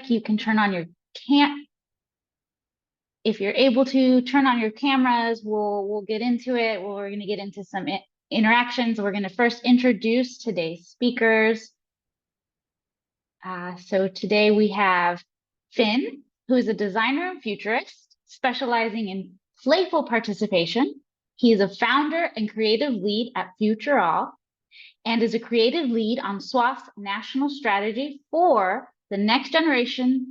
You can turn on your if you're able to turn on your cameras, we'll get into it. We're going to get into some interactions. We're going to first introduce today's speakers. So today we have Finn, who is a designer and futurist specializing in playful participation. He is a founder and creative lead at FutureAll and is a creative lead on SWAF's national strategy for the Next Generations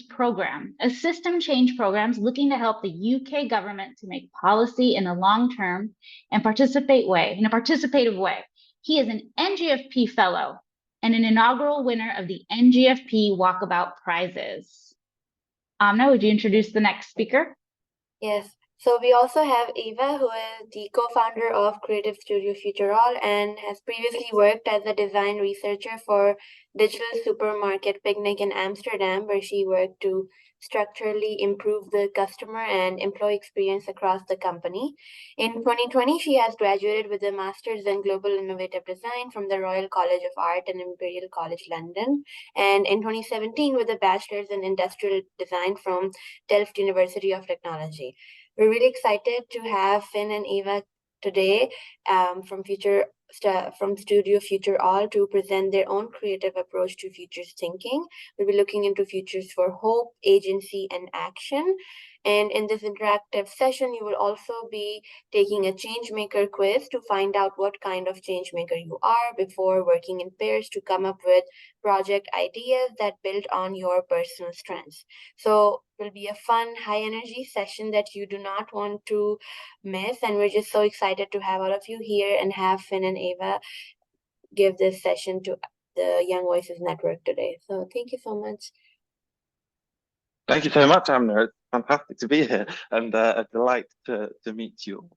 program, a system change program looking to help the UK government to make policy in a long-term and participative way. He is an NGFP fellow and an inaugural winner of the NGFP Walkabout Prizes. Amna, would you introduce the next speaker? Yes. So we also have Eva, who is the co-founder of Creative Studio FutureAll and has previously worked as a design researcher for Digital Supermarket Picnic in Amsterdam, where she worked to structurally improve the customer and employee experience across the company. In 2020, she has graduated with a master's in Global Innovative Design from the Royal College of Art and Imperial College London, and in 2017 with a bachelor's in Industrial Design from Delft University of Technology. We're really excited to have Finn and Eva today from Studio FutureAll to present their own creative approach to futures thinking. We'll be looking into futures for hope, agency, and action. And in this interactive session, you will also be taking a changemaker quiz to find out what kind of changemaker you are before working in pairs to come up with project ideas that build on your personal strengths. So it will be a fun, high energy session that you do not want to miss. And we're just so excited to have all of you here and have Finn and Ava give this session to the Young Voices Network today. So thank you so much. Thank you so much, Amna. It's fantastic to be here and a delight to meet you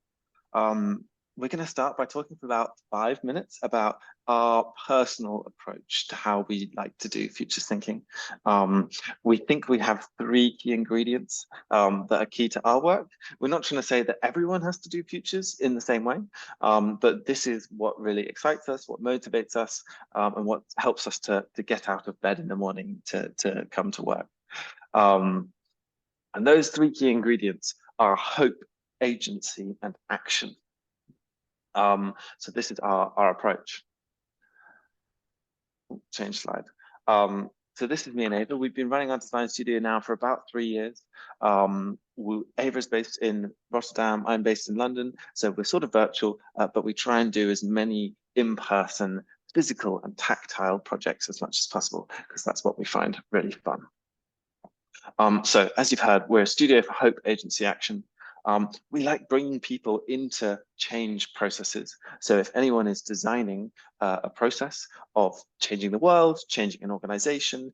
all. We're going to start by talking for about 5 minutes about our personal approach to how we like to do futures thinking. We think we have 3 key ingredients that are key to our work. We're not trying to say that everyone has to do futures in the same way, but this is what really excites us, what motivates us, and what helps us to get out of bed in the morning to come to work. And those 3 key ingredients are hope, agency, and action. So this is our approach. Change slide. So this is me and Ava. We've been running our design studio now for about 3 years. Ava is based in Rotterdam. I'm based in London. So we're sort of virtual, but we try and do as many in-person, physical and tactile projects as much as possible, because that's what we find really fun. So as you've heard, we're a studio for hope, agency, action. We like bringing people into change processes. So if anyone is designing a process of changing the world, changing an organization,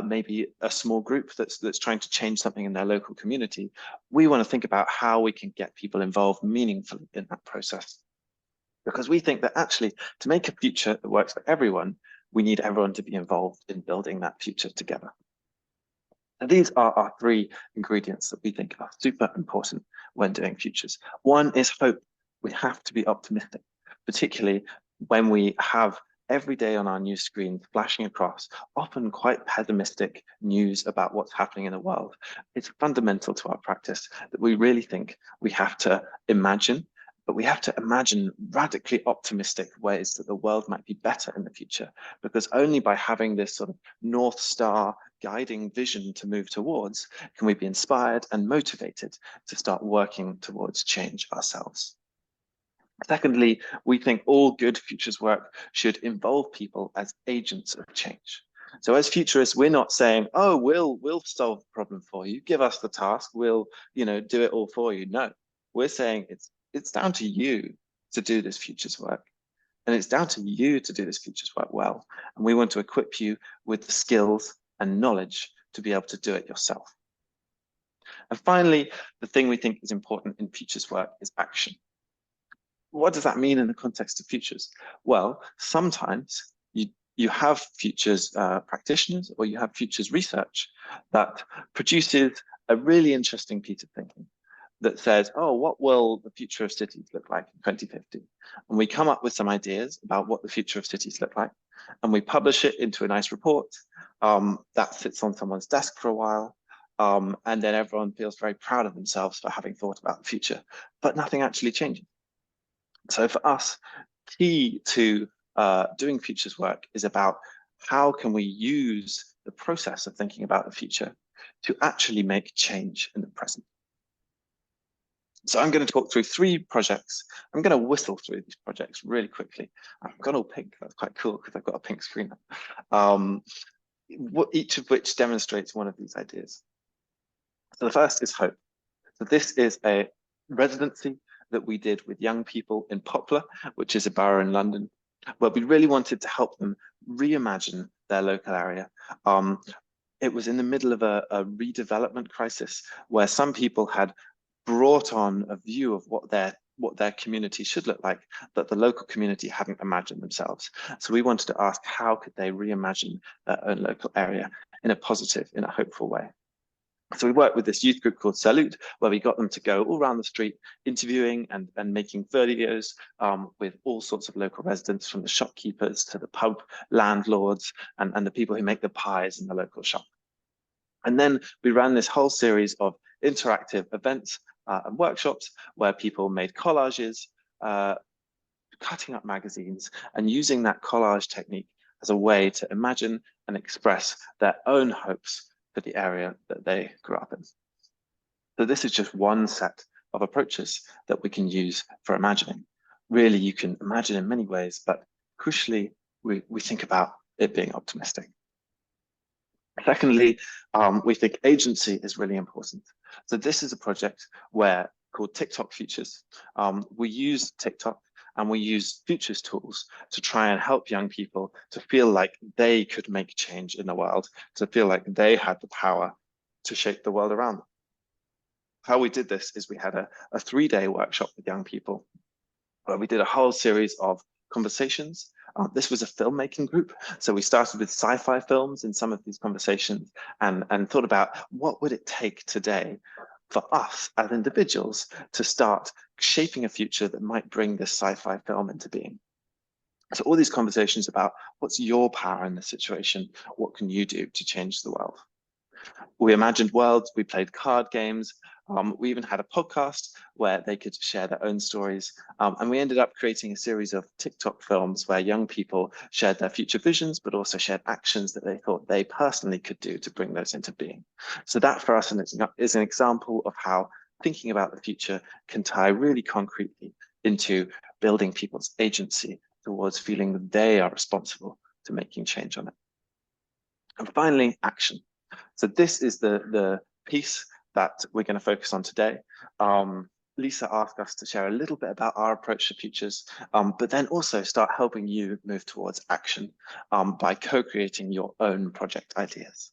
maybe a small group that's trying to change something in their local community, we want to think about how we can get people involved meaningfully in that process. Because we think that actually, to make a future that works for everyone, we need everyone to be involved in building that future together. And these are our 3 ingredients that we think are super important when doing futures. One is hope. We have to be optimistic, particularly when we have every day on our news screen flashing across, often quite pessimistic news about what's happening in the world. It's fundamental to our practice that we really think we have to imagine, but we have to imagine radically optimistic ways that the world might be better in the future, because only by having this sort of North Star guiding vision to move towards can we be inspired and motivated to start working towards change ourselves. Secondly, we think all good futures work should involve people as agents of change. So as futurists, we're not saying, oh, we'll solve the problem for you, give us the task, we'll do it all for you. No, we're saying it's down to you to do this futures work. And it's down to you to do this futures work well. And we want to equip you with the skills and knowledge to be able to do it yourself. And finally, the thing we think is important in futures work is action. What does that mean in the context of futures? Well, sometimes you have futures practitioners or you have futures research that produces a really interesting piece of thinking that says, oh, what will the future of cities look like in 2050? And we come up with some ideas about what the future of cities look like, and we publish it into a nice report, that sits on someone's desk for a while. And then everyone feels very proud of themselves for having thought about the future, but nothing actually changes. So for us, key to doing futures work is about how can we use the process of thinking about the future to actually make change in the present. So I'm going to talk through 3 projects. I'm going to whistle through these projects really quickly. I've got all pink. That's quite cool because I've got a pink screen. Each of which demonstrates one of these ideas. So the first is hope. So this is a residency that we did with young people in Poplar, which is a borough in London, where we really wanted to help them reimagine their local area. It was in the middle of a redevelopment crisis where some people had brought on a view of what their community should look like that the local community hadn't imagined themselves. So we wanted to ask, how could they reimagine their own local area in a positive, in a hopeful way? So we worked with this youth group called Salute, where we got them to go all around the street, interviewing and making videos with all sorts of local residents, from the shopkeepers to the pub landlords and the people who make the pies in the local shop. And then we ran this whole series of interactive events and workshops where people made collages, cutting up magazines, and using that collage technique as a way to imagine and express their own hopes for the area that they grew up in. So this is just one set of approaches that we can use for imagining. Really, you can imagine in many ways, but crucially, we think about it being optimistic. Secondly, we think agency is really important. So this is a project called TikTok Futures. We use TikTok and we use futures tools to try and help young people to feel like they could make change in the world, to feel like they had the power to shape the world around them. How we did this is we had a 3-day workshop with young people where we did a whole series of conversations. This was a filmmaking group. So we started with sci-fi films in some of these conversations and thought about what would it take today for us as individuals to start shaping a future that might bring this sci-fi film into being. So all these conversations about what's your power in this situation? What can you do to change the world? We imagined worlds, we played card games, we even had a podcast where they could share their own stories. And we ended up creating a series of TikTok films where young people shared their future visions, but also shared actions that they thought they personally could do to bring those into being. So that for us is an example of how thinking about the future can tie really concretely into building people's agency towards feeling that they are responsible to making change on it. And finally, action. So this is the piece that we're going to focus on today. Lisa asked us to share a little bit about our approach to futures, but then also start helping you move towards action by co-creating your own project ideas.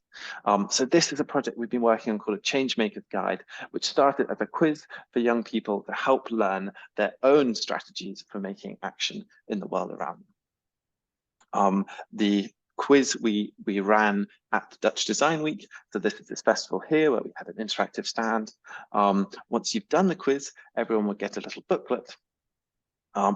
So this is a project we've been working on called a Changemaker's Guide, which started as a quiz for young people to help learn their own strategies for making action in the world around them. The quiz we ran at Dutch Design Week. So this is this festival here where we had an interactive stand. Once you've done the quiz, everyone will get a little booklet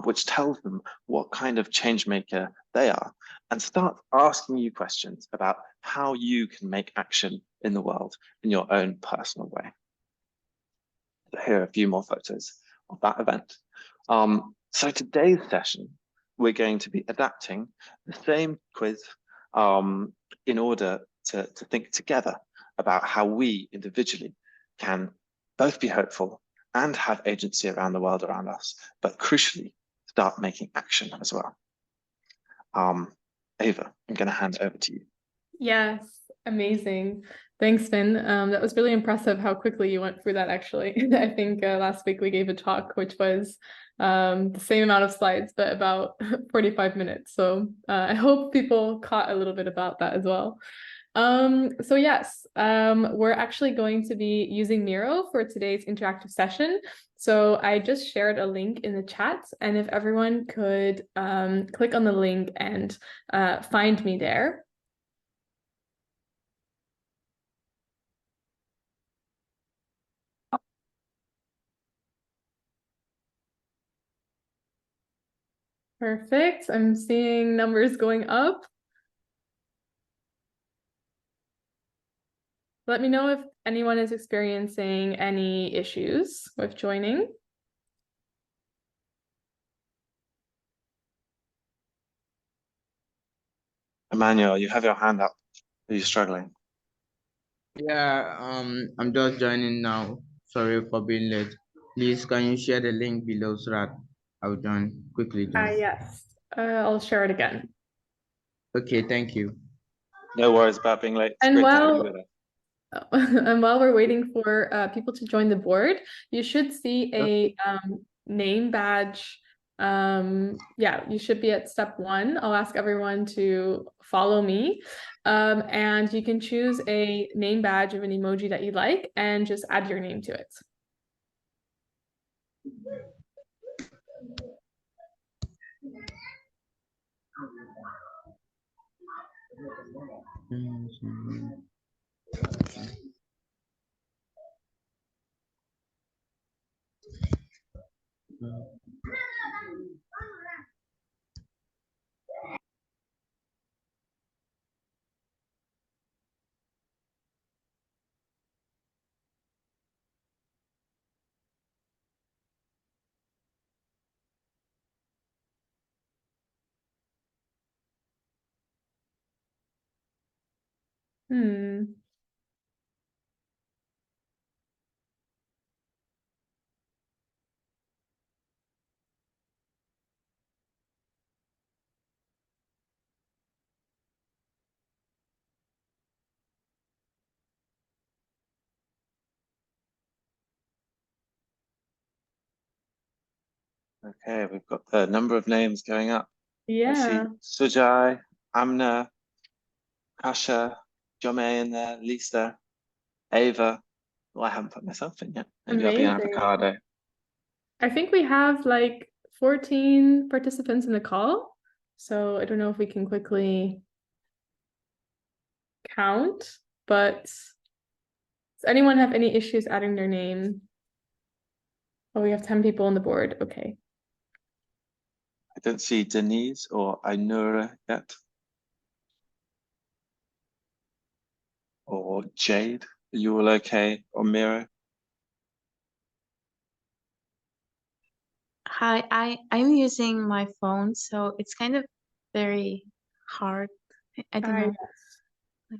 which tells them what kind of change maker they are and start asking you questions about how you can make action in the world in your own personal way. So here are a few more photos of that event. So today's session, we're going to be adapting the same quiz in order to think together about how we individually can both be hopeful and have agency around the world around us, but crucially start making action as well. Ava, I'm going to hand it over to you. Yes, amazing. Thanks, Finn. That was really impressive how quickly you went through that, actually. I think last week we gave a talk, which was the same amount of slides, but about 45 minutes. So I hope people caught a little bit about that as well. So yes, we're actually going to be using Miro for today's interactive session. So I just shared a link in the chat, and if everyone could click on the link and find me there. Perfect. I'm seeing numbers going up. Let me know if anyone is experiencing any issues with joining. Emmanuel, you have your hand up. Are you struggling? Yeah, I'm just joining now. Sorry for being late. Please, can you share the link below so that I'll quickly join? Yes, I'll share it again. Okay, thank you. No worries about being late. It's And great to have you while with us. and while we're waiting for people to join the board, you should see a name badge. Yeah, you should be at step 1. I'll ask everyone to follow me. And you can choose a name badge of an emoji that you like and just add your name to it. Hmm. Okay, we've got the number of names going up. I see Yeah, Sujai, Amna, Kasha, Jome in there, Lisa, Ava. Well, I haven't put myself in yet. Maybe I'll be an amazing. avocado. I think we have like 14 participants in the call. So I don't know if we can quickly count, but does anyone have any issues adding their name? Oh, we have 10 people on the board. Okay. I don't see Denise or Ainura yet. Or Jade. Are you all okay? Or Miro? Hi, I'm using my phone, so it's kind of very hard. I don't know.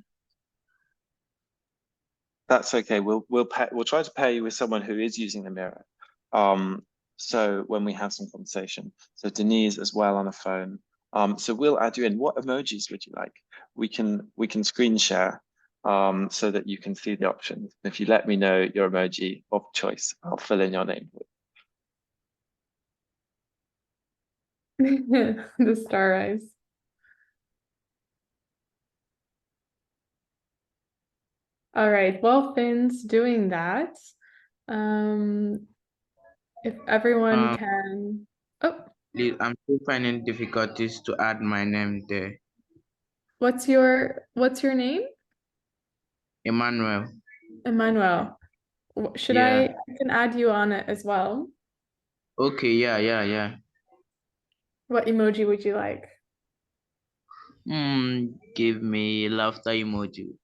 That's okay. We'll try to pair you with someone who is using the mirror. So when we have some conversation. So Denise as well on a phone. So we'll add you in. What emojis would you like? We can screen share so that you can see the options. If you let me know your emoji of choice, I'll fill in your name. The star eyes. All right, while Finn's doing that, if everyone can, oh, Please, I'm still finding difficulties to add my name there. what's your name? Emmanuel. Emmanuel. Should Yeah. I can add you on it as well? Okay, yeah. What emoji would you like? Give me laughter emoji.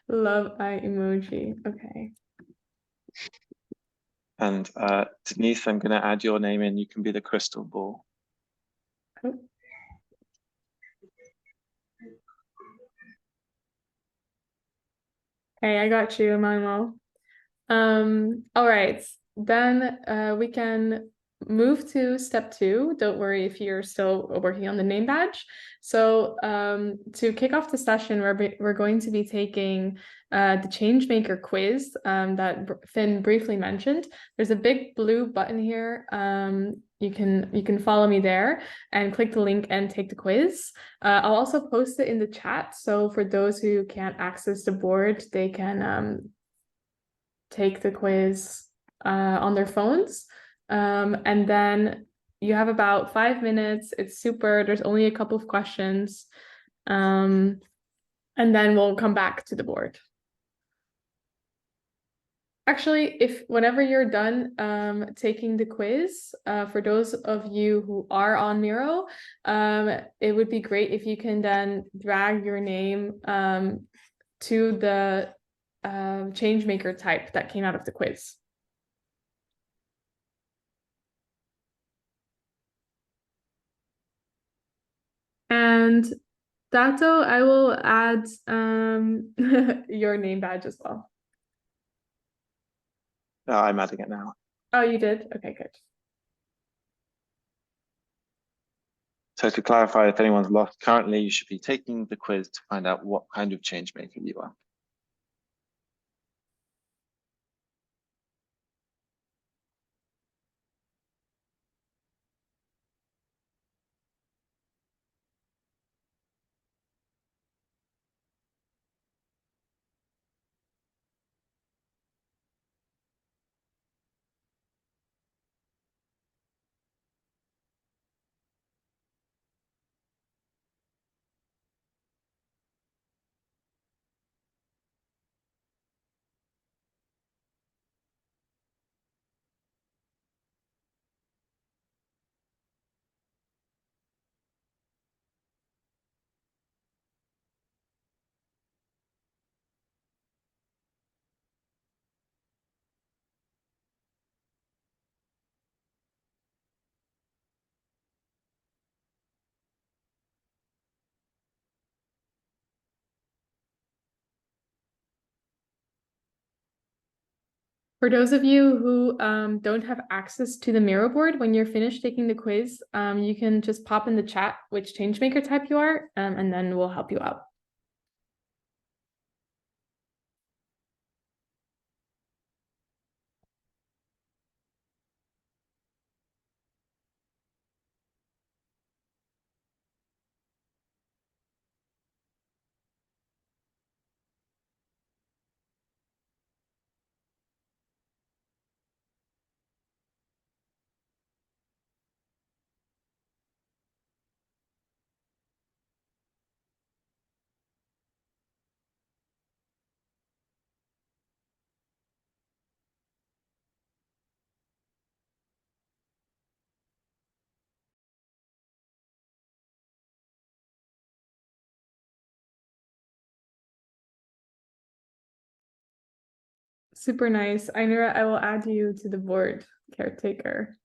Love eye emoji. Okay. And Denise, I'm going to add your name in. You can be the crystal ball. Oh. Hey, I got you, Emmanuel. All right, then we can move to step 2. Don't worry if you're still working on the name badge. So to kick off the session, we're going to be taking the Changemaker quiz that Finn briefly mentioned. There's a big blue button here. You can follow me there and click the link and take the quiz. I'll also post it in the chat. So for those who can't access the board, they can take the quiz on their phones. And then you have about 5 minutes. It's super. There's only a couple of questions. And then we'll come back to the board. Actually, whenever you're done taking the quiz, for those of you who are on Miro, it would be great if you can then drag your name to the change maker type that came out of the quiz. And Dato, I will add your name badge as well. I'm adding it now. Oh, you did? Okay, good. So to clarify, if anyone's lost, currently you should be taking the quiz to find out what kind of change maker you are. For those of you who don't have access to the Miro board, when you're finished taking the quiz, you can just pop in the chat which changemaker type you are, and then we'll help you out. Super nice. Ainara, I will add you to the board, caretaker.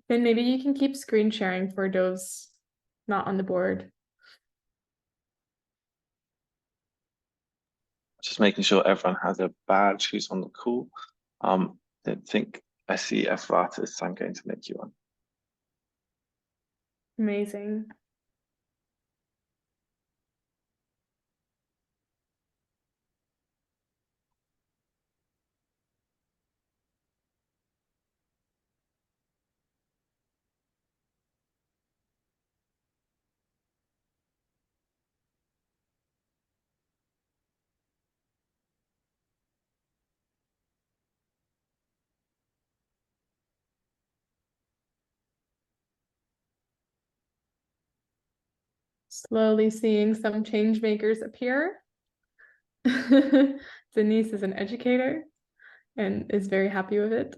Then maybe you can keep screen sharing for those not on the board. Just making sure everyone has a badge who's on the call. I think I see Efratus, so I'm going to make you one. Amazing. Slowly seeing some change makers appear. Denise is an educator and is very happy with it.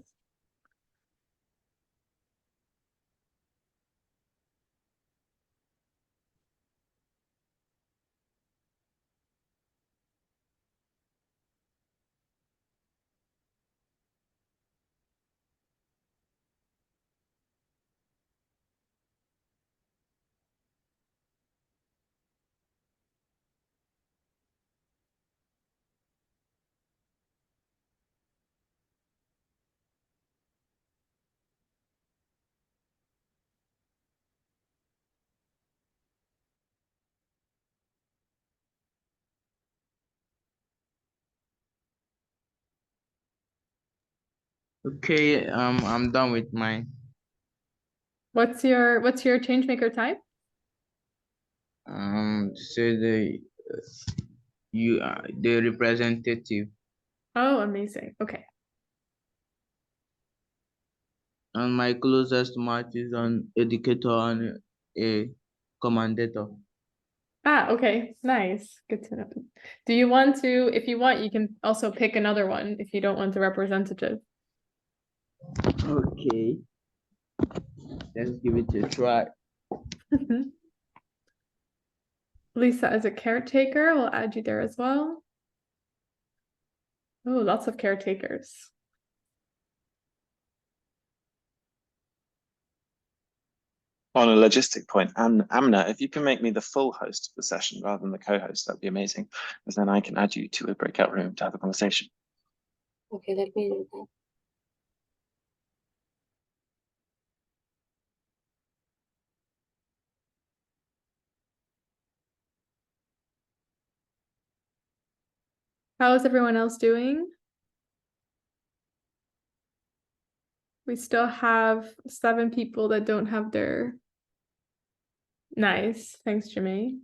Okay, I'm done with mine. What's your change maker type? So you are the representative, Oh, amazing. Okay. and my closest match is an educator and a commentator. Ah, okay. Nice. Good to know. Do you want to, if you want, you can also pick another one if you don't want the representative. Okay, let's give it a try. Lisa as a caretaker, we'll add you there as well. Oh, lots of caretakers. On a logistic point, and Amna, if you can make me the full host of the session rather than the co-host, that'd be amazing, because then I can add you to a breakout room to have a conversation. Okay, let me do that. How is everyone else doing? We still have 7 people that don't have their. Nice. Thanks, Jimmy.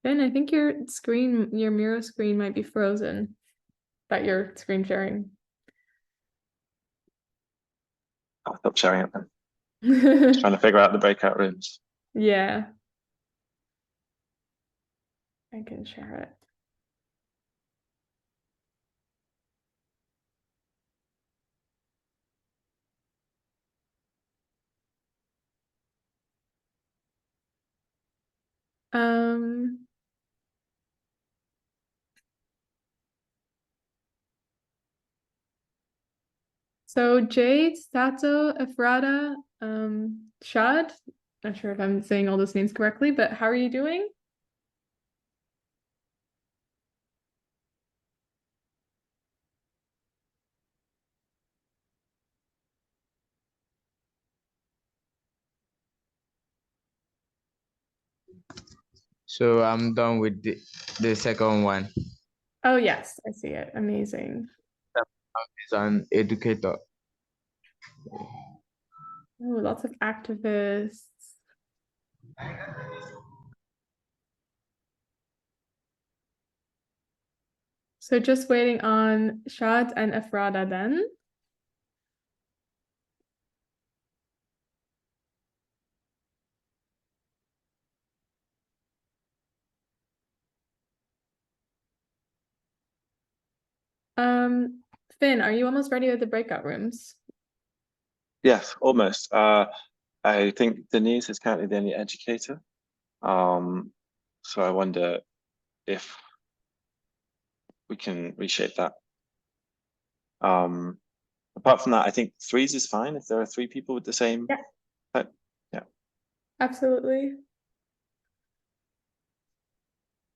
Ben, I think your screen, your Miro screen might be frozen, that you're screen sharing. I'll stop sharing it then. Just trying to figure out the breakout rooms. Yeah. I can share it. So Jade, Sato, Efrata, Shad, not sure if I'm saying all those names correctly, but how are you doing? So I'm done with the second one. Oh yes, I see it. Amazing. It's an educator. Oh, lots of activists. So just waiting on Shad and Efrata then. Finn, are you almost ready with the breakout rooms? Yes, almost. I think Denise is currently the only educator. So I wonder if we can reshape that. Apart from that, I think 3s is fine if there are 3 people with the same Yeah. type. Yeah. Absolutely.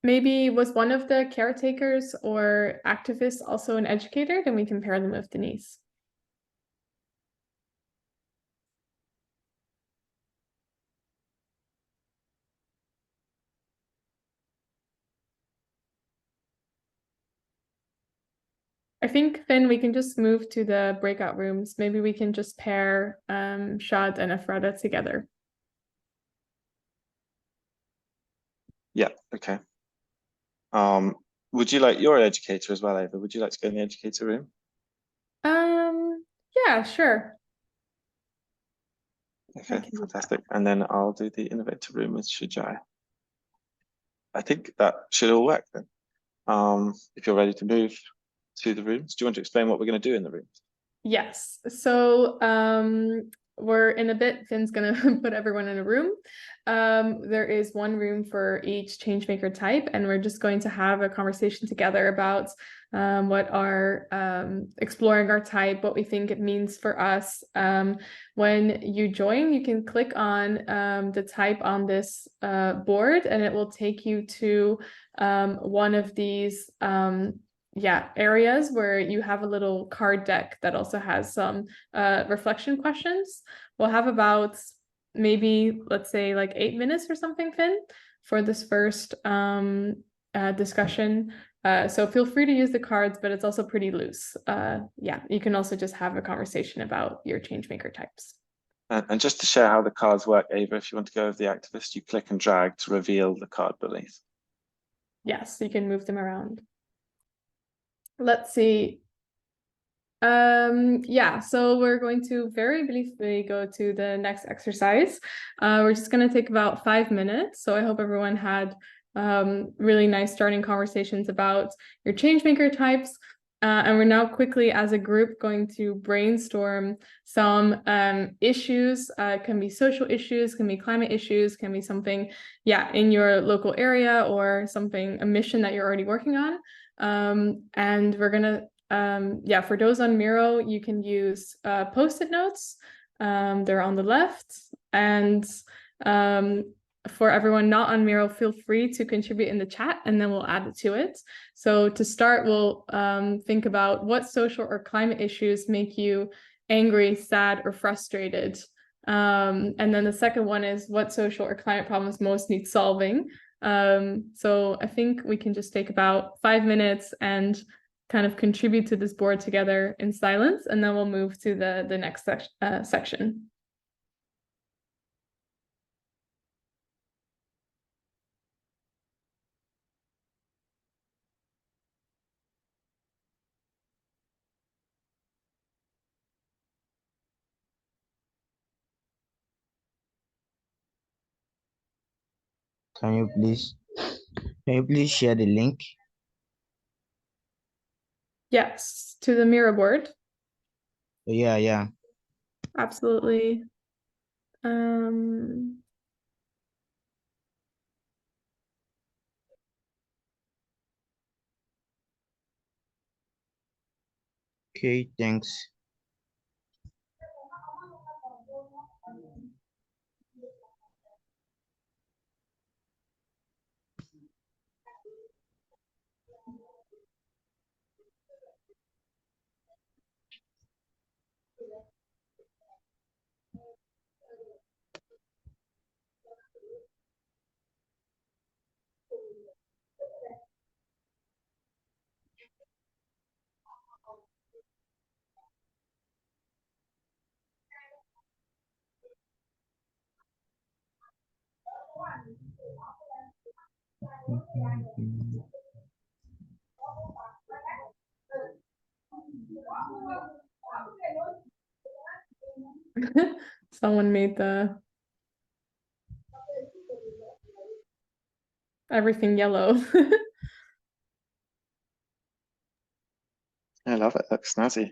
Maybe was one of the caretakers or activists also an educator? Then we can pair them with Denise. I think then we can just move to the breakout rooms. Maybe we can just pair Shad and Efrata together. Yeah, okay. Would you like, you're an educator as well, Ava? Would you like to go in the educator room? Yeah, sure. Okay, can do that. fantastic. And then I'll do the innovator room with Shujai. I think that should all work then. If you're ready to move to the rooms, do you want to explain what we're going to do in the rooms? Yes. So we're in a bit, Finn's gonna put everyone in a room. There is one room for each changemaker type, and we're just going to have a conversation together about what our exploring our type, what we think it means for us. When you join, you can click on the type on this board, and it will take you to one of these areas where you have a little card deck that also has some reflection questions. We'll have about maybe, let's say, like 8 minutes or something, Finn, for this first discussion. So feel free to use the cards, but it's also pretty loose. You can also just have a conversation about your changemaker types. And just to share how the cards work, Ava, if you want to go with the activist, you click and drag to reveal the card beneath. Yes, you can move them around. Let's see. Yeah, so we're going to very briefly go to the next exercise. We're just going to take about 5 minutes. So I hope everyone had really nice starting conversations about your changemaker types. And we're now quickly, as a group, going to brainstorm some issues. It can be social issues, can be climate issues, can be something, yeah, in your local area or something, a mission that you're already working on. And we're gonna, yeah, for those on Miro, you can use Post-it notes. They're on the left. And for everyone not on Miro, feel free to contribute in the chat and then we'll add it to it. So to start, we'll think about what social or climate issues make you angry, sad, or frustrated. And then the second one is what social or climate problems most need solving. So I think we can just take about 5 minutes and kind of contribute to this board together in silence, and then we'll move to the next section. Can you please share the link? Yes, to the Miro board. Yeah. Absolutely. Okay, thanks. Someone made everything yellow. I love it. Looks snazzy.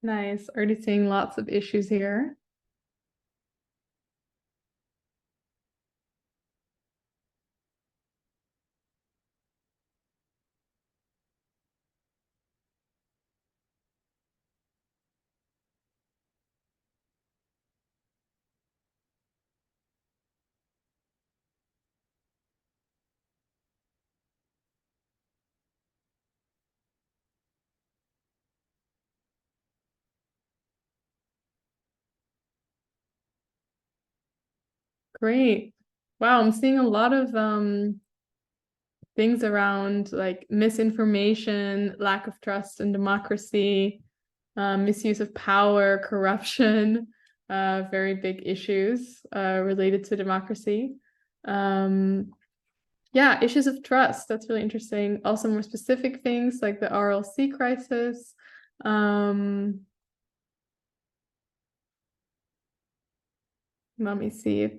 Nice. Already seeing lots of issues here. Great. Wow, I'm seeing a lot of things around like misinformation, lack of trust in democracy, misuse of power, corruption, very big issues related to democracy. Yeah, issues of trust, that's really interesting. Also more specific things like the RLC crisis. Let me see if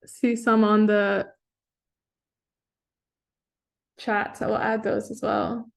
see some on the chat, so I will add those as well.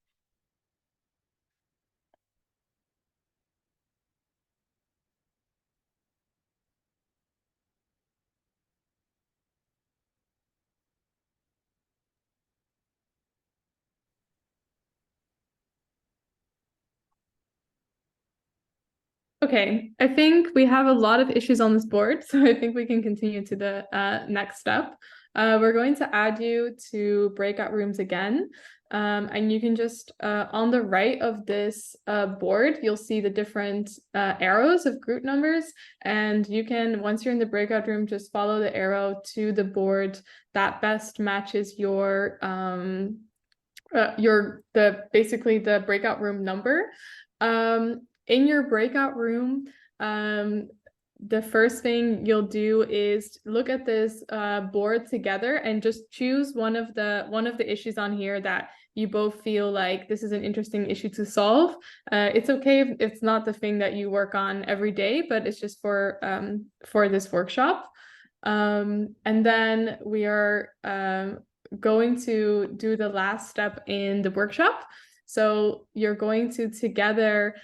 Okay, I think we have a lot of issues on this board, so I think we can continue to the next step. we're going to add you to breakout rooms again. And you can just, on the right of this board, you'll see the different arrows of group numbers. And you can, once you're in the breakout room, just follow the arrow to the board that best matches your basically the breakout room number. In your breakout room, the first thing you'll do is look at this board together and just choose one of the issues on here that you both feel like this is an interesting issue to solve. It's okay if it's not the thing that you work on every day, but it's just for this workshop. And then we are going to do the last step in the workshop. So you're going to together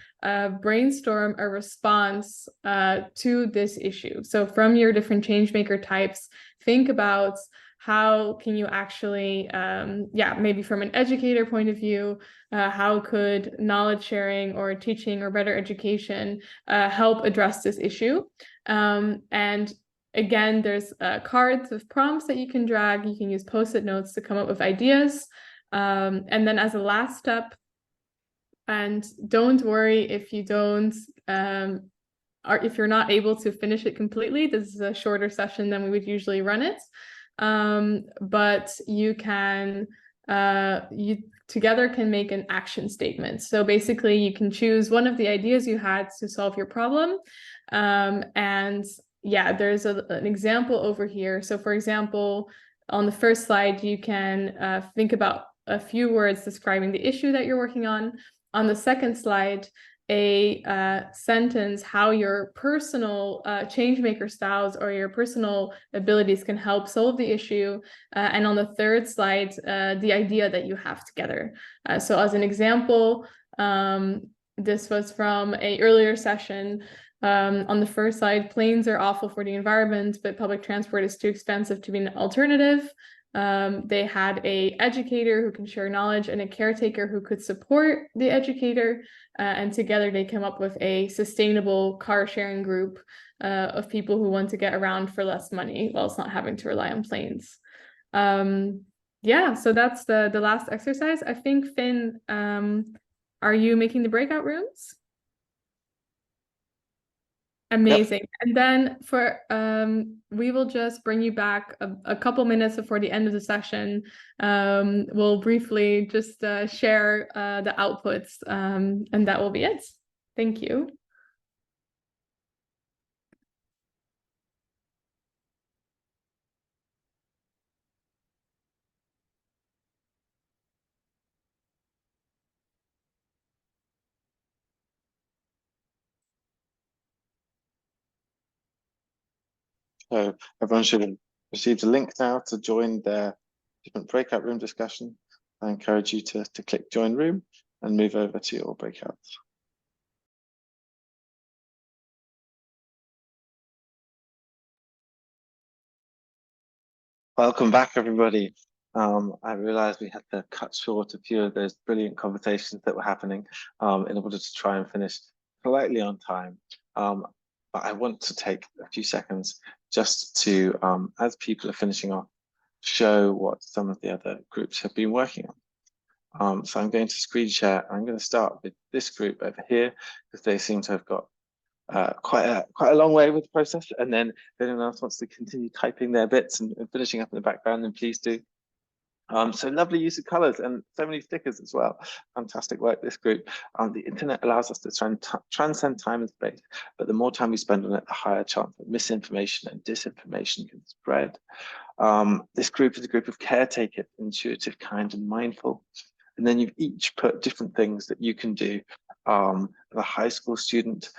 brainstorm a response to this issue. So from your different changemaker types, think about how can you actually, maybe from an educator point of view, how could knowledge sharing or teaching or better education help address this issue? And again, there's cards with prompts that you can drag. You can use Post-it notes to come up with ideas. And then as a last step, and don't worry if you don't, or if you're not able to finish it completely, this is a shorter session than we would usually run it. But you can, you together can make an action statement. So basically you can choose one of the ideas you had to solve your problem. And yeah, there's an example over here. So for example, on the first slide, you can think about a few words describing the issue that you're working on. On the second slide, a sentence how your personal changemaker styles or your personal abilities can help solve the issue. And on the third slide, the idea that you have together. So as an example, this was from an earlier session. On the first slide, planes are awful for the environment, but public transport is too expensive to be an alternative. They had an educator who can share knowledge and a caretaker who could support the educator. And together they came up with a sustainable car sharing group of people who want to get around for less money whilst not having to rely on planes. Yeah, so that's the last exercise. I think, Finn, are you making the breakout rooms? Amazing. Yep. And then for we will just bring you back a couple minutes before the end of the session. We'll briefly just share the outputs, and that will be it. Thank you. So everyone should have received a link now to join their different breakout room discussion. I encourage you to click join room and move over to your breakouts. Welcome back, everybody. I realized we had to cut short a few of those brilliant conversations that were happening in order to try and finish politely on time. But I want to take a few seconds just to, as people are finishing off, show what some of the other groups have been working on. So I'm going to screen share. I'm going to start with this group over here because they seem to have got quite a long way with the process. And then if anyone else wants to continue typing their bits and finishing up in the background, then please do. So lovely use of colors and so many stickers as well. Fantastic work, this group. The internet allows us to transcend time and space, but the more time we spend on it, the higher chance that misinformation and disinformation can spread. This group is a group of caretakers, intuitive, kind, and mindful. And then you've each put different things that you can do. The high school student,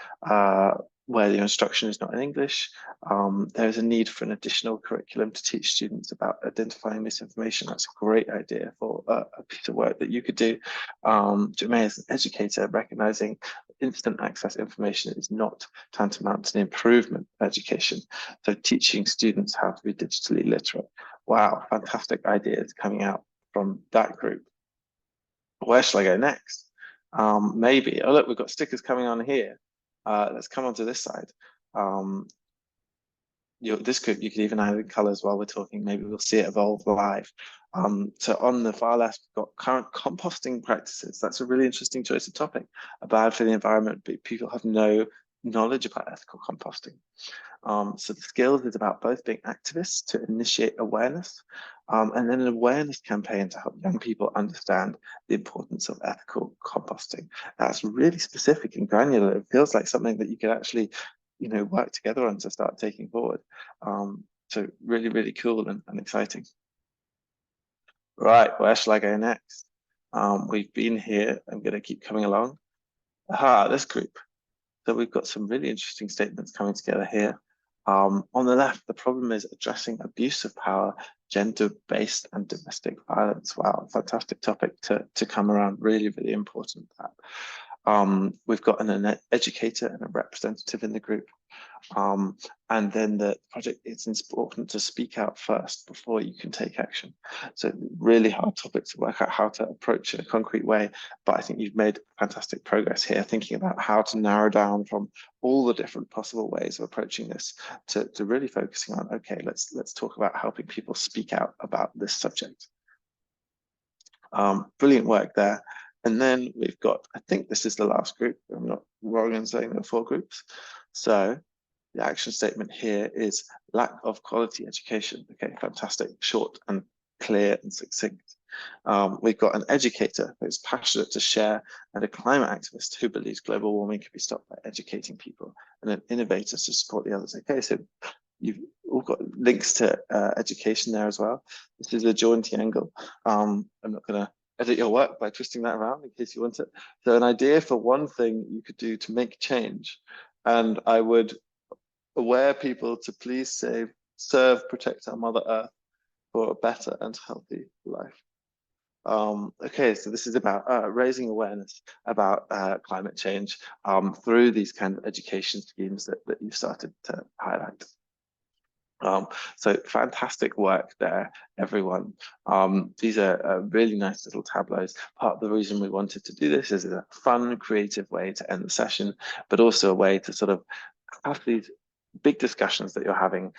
where the instruction is not in English, there is a need for an additional curriculum to teach students about identifying misinformation. That's a great idea for a piece of work that you could do. Jermaine, as an educator, recognizing instant access information is not tantamount to an improvement of education. So teaching students how to be digitally literate. Wow, fantastic ideas coming out from that group. Where shall I go next? Maybe, oh look, we've got stickers coming on here. Let's come on to this side. this group, you could even add in colors while we're talking. Maybe we'll see it evolve live. So on the far left, we've got current composting practices. That's a really interesting choice of topic. Bad for the environment, but people have no knowledge about ethical composting. So the skills is about both being activists to initiate awareness, and then an awareness campaign to help young people understand the importance of ethical composting. That's really specific and granular. It feels like something that you could actually, work together on to start taking forward. So really, really cool and exciting. Right, where shall I go next? We've been here. I'm going to keep coming along. This group. So we've got some really interesting statements coming together here. On the left, the problem is addressing abuse of power, gender-based and domestic violence. Wow, fantastic topic to come around. Really, really important. We've got an educator and a representative in the group. And then the project, it's important to speak out first before you can take action. So really hard topic to work out how to approach in a concrete way, but I think you've made fantastic progress here, thinking about how to narrow down from all the different possible ways of approaching this to really focusing on, okay, let's talk about helping people speak out about this subject. Brilliant work there. And then we've got, I think this is the last group. I'm not wrong in saying there are 4 groups. So the action statement here is lack of quality education. Okay, fantastic, short and clear and succinct. We've got an educator who's passionate to share, and a climate activist who believes global warming can be stopped by educating people, and an innovator to support the others. Okay, so you've all got links to education there as well. This is a jaunty angle. I'm not going to edit your work by twisting that around in case you want it. So an idea for one thing you could do to make change, and I would aware people to please serve, protect our Mother Earth for a better and healthy life. Okay, so this is about raising awareness about climate change through these kind of education schemes that you've started to highlight. So fantastic work there, everyone. These are really nice little tableaus. Part of the reason we wanted to do this is a fun, creative way to end the session, but also a way to sort of have these big discussions that you're having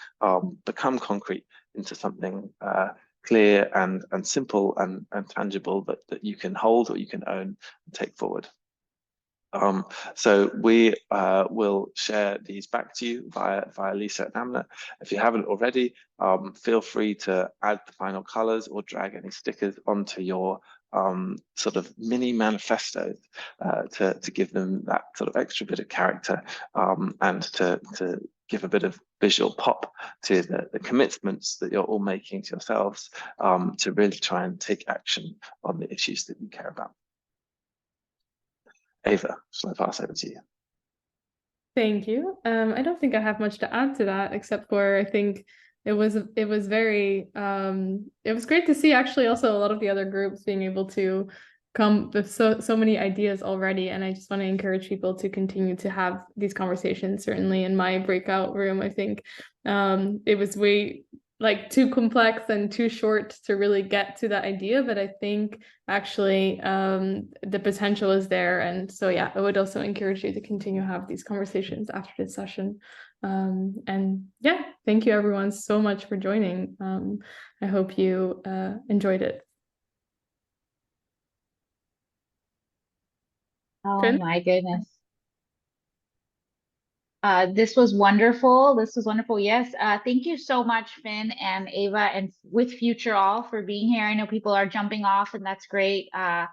become concrete into something clear and simple and tangible that you can hold or you can own and take forward. So we will share these back to you via Lisa and Amna. If you haven't already, feel free to add the final colors or drag any stickers onto your sort of mini manifestos to give them that sort of extra bit of character and to give a bit of visual pop to the commitments that you're all making to yourselves to really try and take action on the issues that you care about. Ava, shall I pass over to you? Thank you. I don't think I have much to add to that, except for I think it was very it was great to see actually also a lot of the other groups being able to come with so many ideas already, and I just want to encourage people to continue to have these conversations. Certainly in my breakout room, I think it was way too complex and too short to really get to that idea, but I think actually the potential is there. And so yeah, I would also encourage you to continue to have these conversations after this session. And yeah, thank you everyone so much for joining. I hope you enjoyed it. Oh Finn? my goodness. This was wonderful. This was wonderful. Yes. Thank you so much, Finn and Ava, and with Future All for being here. I know people are jumping off, and that's great. I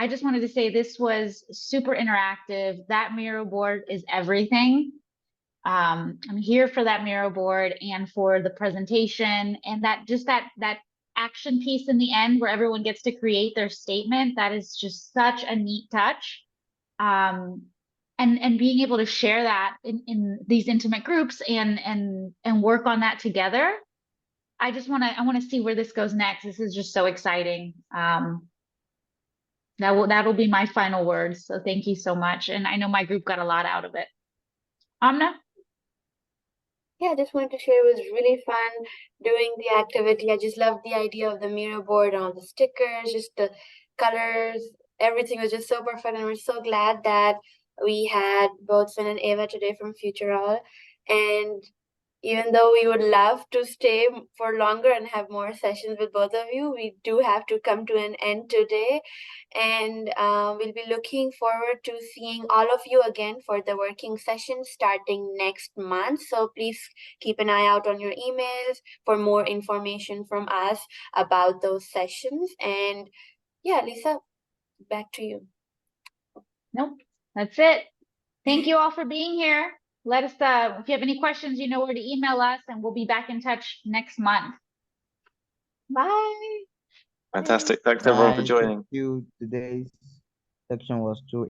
just wanted to say this was super interactive. That Miro board is everything. I'm here for that Miro board and for the presentation, and that action piece in the end where everyone gets to create their statement. That is just such a neat touch. And being able to share that in these intimate groups and work on that together. I want to see where this goes next. This is just so exciting. That'll be my final words. So thank you so much. And I know my group got a lot out of it. Amna? Yeah, I just wanted to share it was really fun doing the activity. I just loved the idea of the Miro board and all the stickers, just the colors, everything was just so perfect. And we're so glad that we had both Finn and Ava today from Future All. And even though we would love to stay for longer and have more sessions with both of you, we do have to come to an end today. And we'll be looking forward to seeing all of you again for the working session starting next month. So please keep an eye out on your emails for more information from us about those sessions. And yeah, Lisa, back to you. Nope, that's it. Thank you all for being here. Let us, if you have any questions, you know where to email us, and we'll be back in touch next month. Bye. Fantastic. Thanks everyone for Bye. joining. Thank you. Today's section was too